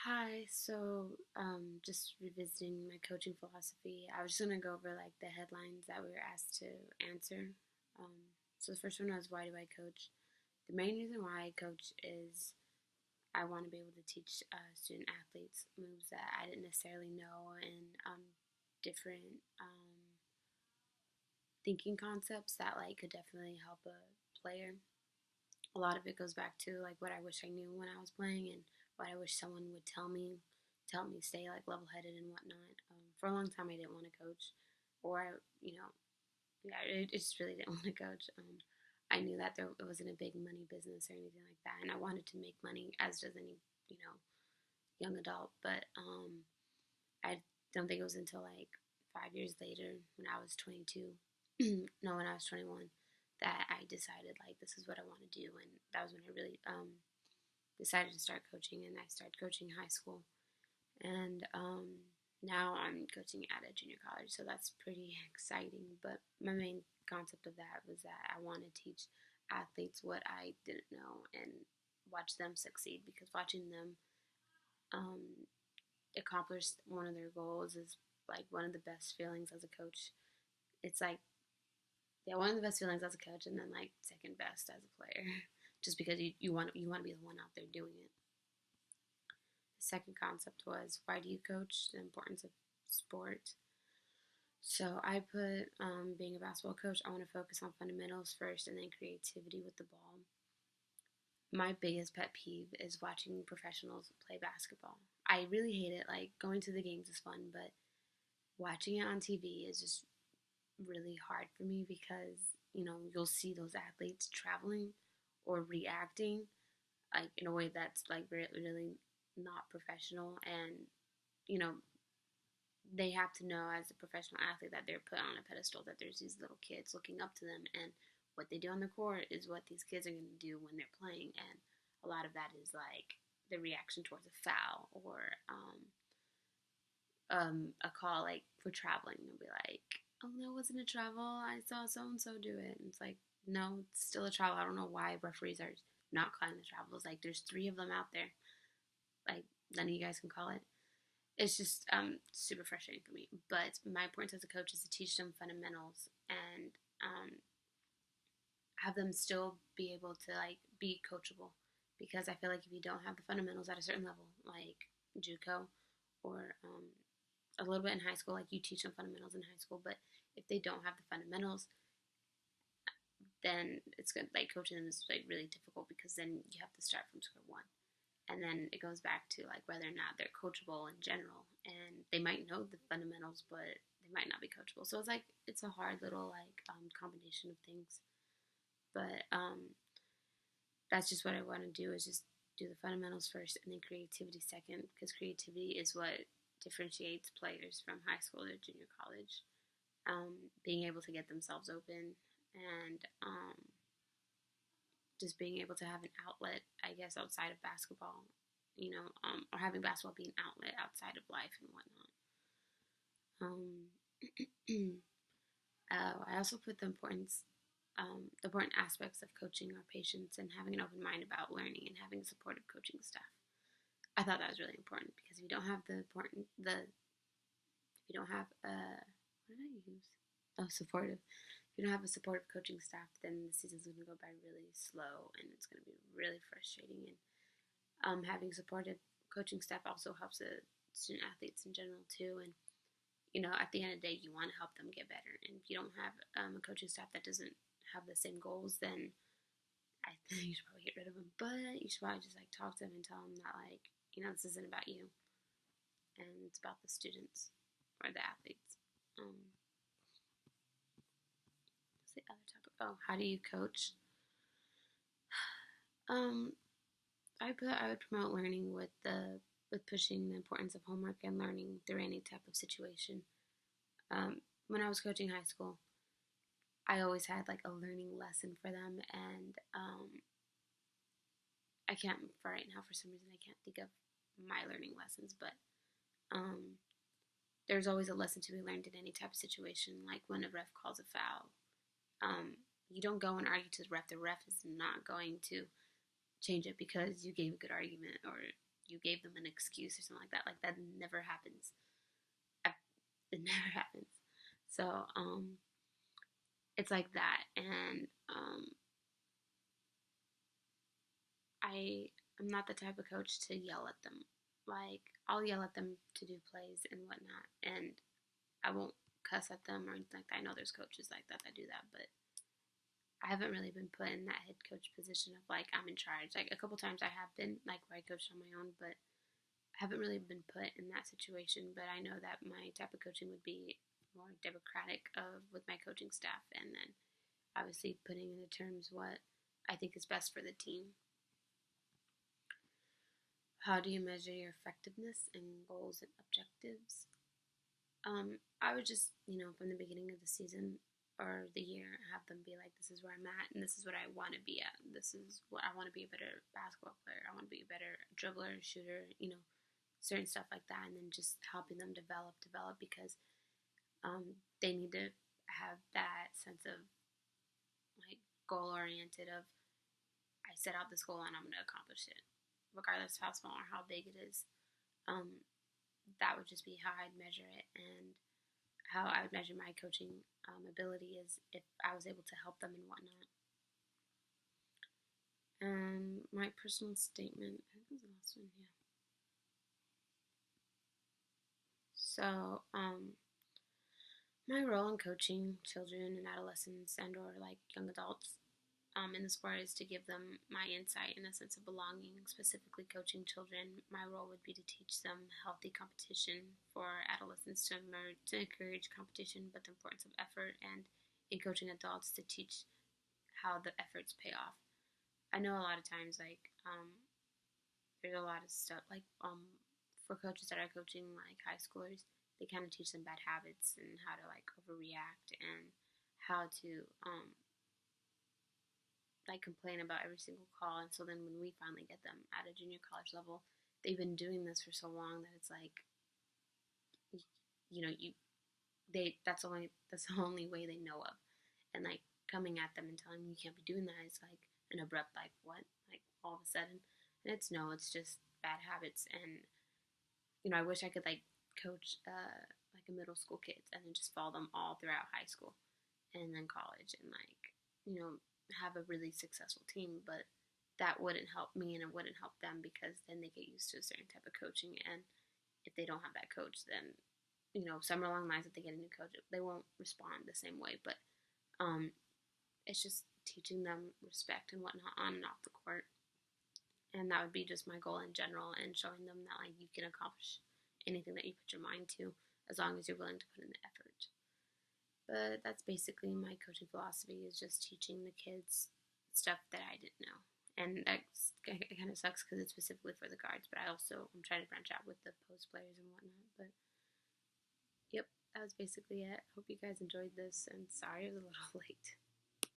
Hi, just revisiting my coaching philosophy. I was just gonna go over like the headlines that we were asked to answer. So the first one was, why do I coach? The main reason why I coach is I want to be able to teach student athletes moves that I didn't necessarily know, and different thinking concepts that like could definitely help a player. A lot of it goes back to like what I wish I knew when I was playing, and what I wish someone would tell me to help me stay like level headed and whatnot. For a long time, I didn't want to coach, or I just really didn't want to coach. I knew that it wasn't a big money business or anything like that, and I wanted to make money, as does any young adult. But I don't think it was until like 5 years later, when I was 22, no, when I was 21, that I decided like this is what I want to do, and that was when I really decided to start coaching, and I started coaching high school, and now I'm coaching at a junior college, so that's pretty exciting. But my main concept of that was that I want to teach athletes what I didn't know and watch them succeed, because watching them um, accomplish one of their goals is like one of the best feelings as a coach. It's like, yeah, one of the best feelings as a coach, and then like second best as a player, just because you want to be the one out there doing it. The second concept was, why do you coach? The importance of sport. So I put being a basketball coach, I want to focus on fundamentals first, and then creativity with the ball. My biggest pet peeve is watching professionals play basketball. I really hate it. Like, going to the games is fun, but watching it on TV is just really hard for me, because you'll see those athletes traveling or reacting like in a way that's like really not professional, and you know they have to know, as a professional athlete, that they're put on a pedestal, that there's these little kids looking up to them, and what they do on the court is what these kids are going to do when they're playing. And a lot of that is like the reaction towards a foul, or a call like for traveling. They'll be like, oh, that wasn't a travel, I saw so and so do it, and it's like, no, it's still a travel. I don't know why referees are not calling the travels. Like, there's three of them out there, like none of you guys can call it. It's just super frustrating for me. But my point as a coach is to teach them fundamentals, and have them still be able to like be coachable, because I feel like if you don't have the fundamentals at a certain level, like JUCO, or a little bit in high school, like you teach them fundamentals in high school, but if they don't have the fundamentals, then it's good. Like, coaching them is like really difficult, because then you have to start from square one, and then it goes back to like whether or not they're coachable in general, and they might know the fundamentals, but they might not be coachable. So it's like, it's a hard little like combination of things. But that's just what I want to do, is just do the fundamentals first, and then creativity second, because creativity is what differentiates players from high school to junior college. Being able to get themselves open, and just being able to have an outlet, I guess, outside of basketball, or having basketball be an outlet outside of life and whatnot. I also put the important aspects of coaching are patience, and having an open mind about learning, and having a supportive coaching staff. I thought that was really important, because if you don't have if you don't have what did I use? Oh, supportive. If you don't have a supportive coaching staff, then the season's going to go by really slow, and it's going to be really frustrating. And having supportive coaching staff also helps the student athletes in general too. And at the end of the day, you want to help them get better. And if you don't have a coaching staff that doesn't have the same goals, then I think you should probably get rid of them. But you should probably just like talk to them and tell them that, like, this isn't about you, and it's about the students or the athletes. What's the other topic? Oh, how do you coach? Um, I would promote learning with pushing the importance of homework and learning through any type of situation. When I was coaching high school, I always had like a learning lesson for them, and I can't, for right now, for some reason I can't think of my learning lessons, but um, there's always a lesson to be learned in any type of situation. Like when a ref calls a foul, you don't go and argue to the ref. The ref is not going to change it because you gave a good argument, or you gave them an excuse or something like that. Like that never happens. It never happens. So it's like that, and I'm not the type of coach to yell at them. Like I'll yell at them to do plays and whatnot, and I won't cuss at them or anything like that. I know there's coaches like that that do that, but I haven't really been put in that head coach position of like I'm in charge. Like a couple times I have been, like where I coached on my own, but I haven't really been put in that situation. But I know that my type of coaching would be more democratic with my coaching staff, and then obviously putting into terms what I think is best for the team. How do you measure your effectiveness and goals and objectives? I would just, from the beginning of the season or the year, have them be like, this is where I'm at, and this is what I want to be at. This is what I want to be a better basketball player. I want to be a better dribbler, shooter, certain stuff like that, and then just helping them develop, because they need to have that sense of like goal oriented of I set out this goal and I'm going to accomplish it, regardless of how small or how big it is. That would just be how I'd measure it, and how I would measure my coaching ability is if I was able to help them and whatnot. My personal statement, I think was the last one, yeah. So, my role in coaching children and adolescents and or like young adults in the sport is to give them my insight and a sense of belonging. Specifically, coaching children, my role would be to teach them healthy competition for adolescents to encourage competition, but the importance of effort, and in coaching adults to teach how the efforts pay off. I know a lot of times, like, there's a lot of stuff, like, for coaches that are coaching, like, high schoolers, they kind of teach them bad habits and how to, like, overreact and how to, like, complain about every single call. And so then when we finally get them at a junior college level, they've been doing this for so long that it's like, you know, that's the only way they know of. And like coming at them and telling them you can't be doing that is like an abrupt like what, like all of a sudden. And it's no, it's just bad habits. And I wish I could like coach like a middle school kids and then just follow them all throughout high school and then college, and like have a really successful team. But that wouldn't help me and it wouldn't help them, because then they get used to a certain type of coaching, and if they don't have that coach, then somewhere along the lines, if they get a new coach, they won't respond the same way. But it's just teaching them respect and whatnot on and off the court, and that would be just my goal in general, and showing them that like you can accomplish anything that you put your mind to, as long as you're willing to put in the effort. But that's basically my coaching philosophy, is just teaching the kids stuff that I didn't know. And that kind of sucks because it's specifically for the guards, but I'm trying to branch out with the post players and whatnot. But yep, that was basically it. Hope you guys enjoyed this, and sorry it was a little late.